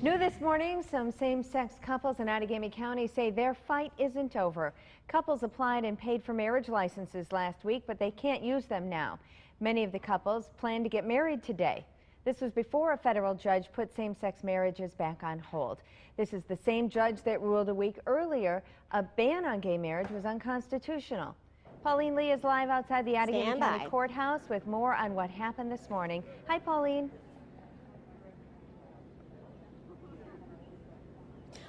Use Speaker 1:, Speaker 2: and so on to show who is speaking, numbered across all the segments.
Speaker 1: New this morning, some same-sex couples in Outagamie County say their fight isn't over. Couples applied and paid for marriage licenses last week, but they can't use them now. Many of the couples plan to get married today. This was before a federal judge put same-sex marriages back on hold. This is the same judge that ruled a week earlier a ban on gay marriage was unconstitutional. Pauline Lee is live outside the Outagamie County Courthouse with more on what happened this morning. Hi, Pauline.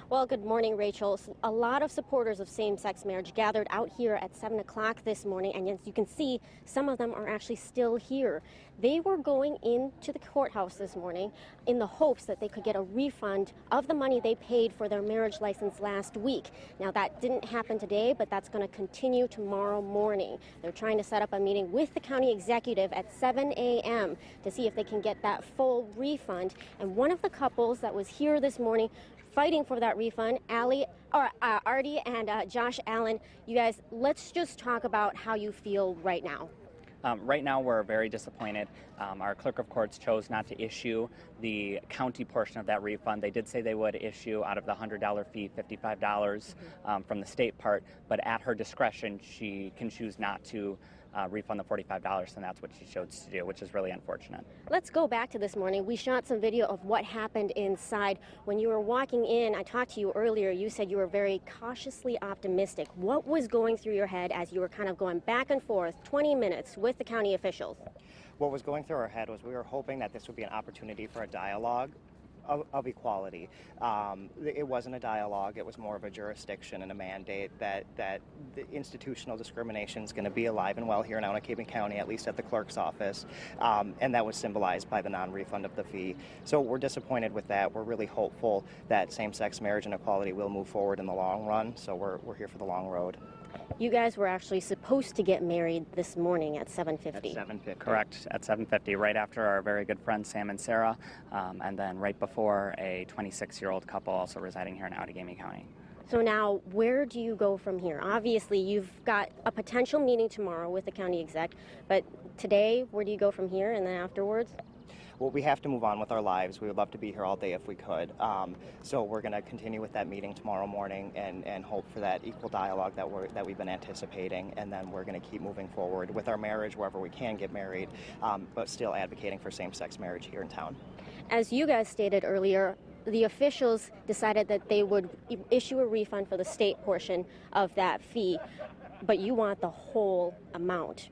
Speaker 2: Well, good morning, Rachel. A lot of supporters of same-sex marriage gathered out here at 7 o'clock this morning, and as you can see, some of them are actually still here. They were going into the courthouse this morning in the hopes that they could get a refund of the money they paid for their marriage license last week. Now, that didn't happen today, but that's going to continue tomorrow morning. They're trying to set up a meeting with the county executive at 7 a.m. to see if they can get that full refund. And one of the couples that was here this morning fighting for that refund, Artie and Josh Allen, you guys, let's just talk about how you feel right now.
Speaker 3: Right now, we're very disappointed. Our clerk of courts chose not to issue the county portion of that refund. They did say they would issue out of the $100 fee, $55 from the state part, but at her discretion, she can choose not to refund the $45, and that's what she chose to do, which is really unfortunate.
Speaker 2: Let's go back to this morning. We shot some video of what happened inside. When you were walking in, I talked to you earlier, you said you were very cautiously optimistic. What was going through your head as you were kind of going back and forth 20 minutes with the county officials?
Speaker 4: What was going through our head was we were hoping that this would be an opportunity for a dialogue of equality. It wasn't a dialogue, it was more of a jurisdiction and a mandate that the institutional discrimination is going to be alive and well here in Outagamie County, at least at the clerk's office, and that was symbolized by the non-refund of the fee. So we're disappointed with that. We're really hopeful that same-sex marriage and equality will move forward in the long run, so we're here for the long road.
Speaker 2: You guys were actually supposed to get married this morning at 7:50.
Speaker 3: At 7:50. Correct, at 7:50, right after our very good friends Sam and Sarah, and then right before a 26-year-old couple also residing here in Outagamie County.
Speaker 2: So now, where do you go from here? Obviously, you've got a potential meeting tomorrow with the county exec, but today, where do you go from here and then afterwards?
Speaker 4: Well, we have to move on with our lives. We would love to be here all day if we could. So we're going to continue with that meeting tomorrow morning and hope for that equal dialogue that we've been anticipating. And then we're going to keep moving forward with our marriage wherever we can get married, but still advocating for same-sex marriage here in town.
Speaker 2: As you guys stated earlier, the officials decided that they would issue a refund for the state portion of that fee, but you want the whole amount.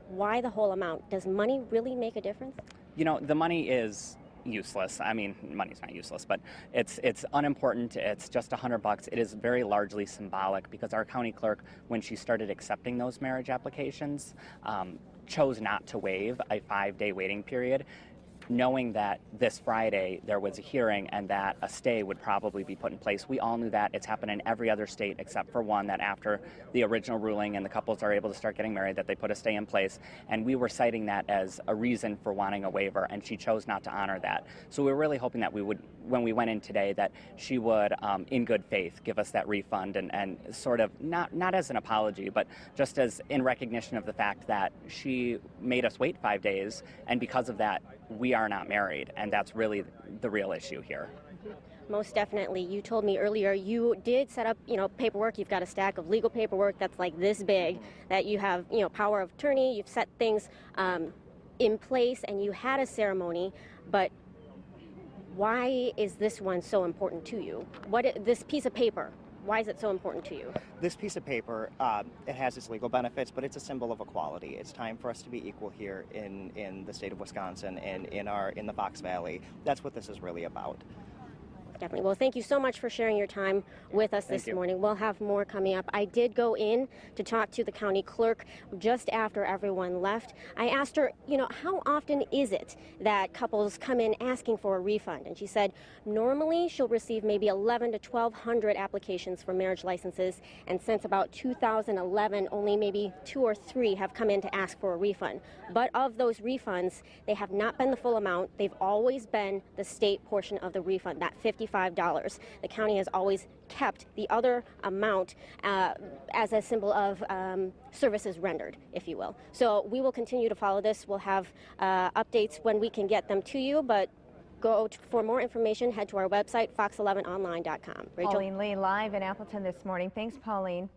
Speaker 2: Why the whole amount? Does money really make a difference?
Speaker 3: You know, the money is useless. I mean, money's not useless, but it's unimportant. It's just $100. It is very largely symbolic because our county clerk, when she started accepting those marriage applications, chose not to waive a 5-day waiting period, knowing that this Friday there was a hearing and that a stay would probably be put in place. We all knew that. It's happened in every other state except for one, that after the original ruling and the couples are able to start getting married, that they put a stay in place. And we were citing that as a reason for wanting a waiver, and she chose not to honor that. So we were really hoping that we would, when we went in today, that she would, in good faith, give us that refund and sort of, not as an apology, but just as in recognition of the fact that she made us wait 5 days, and because of that, we are not married, and that's really the real issue here.
Speaker 2: Most definitely. You told me earlier you did set up, paperwork. You've got a stack of legal paperwork that's like this big, that you have, power of attorney. You've set things in place, and you had a ceremony. But why is this one so important to you? This piece of paper? Why is it so important to you?
Speaker 4: This piece of paper, it has its legal benefits, but it's a symbol of equality. It's time for us to be equal here in the state of Wisconsin and in the Fox Valley. That's what this is really about.
Speaker 2: Definitely. Well, thank you so much for sharing your time with us this morning. We'll have more coming up. I did go in to talk to the county clerk just after everyone left. I asked her, how often is it that couples come in asking for a refund? And she said normally she'll receive maybe 1,100 to 1,200 applications for marriage licenses, and since about 2011, only maybe 2 or 3 have come in to ask for a refund. But of those refunds, they have not been the full amount. They've always been the state portion of the refund, that $55. The county has always kept the other amount as a symbol of services rendered, if you will. So we will continue to follow this. We'll have updates when we can get them to you, but For more information, head to our website, fox11online.com. Rachel?
Speaker 1: Pauline Lee live in Appleton this morning. Thanks, Pauline.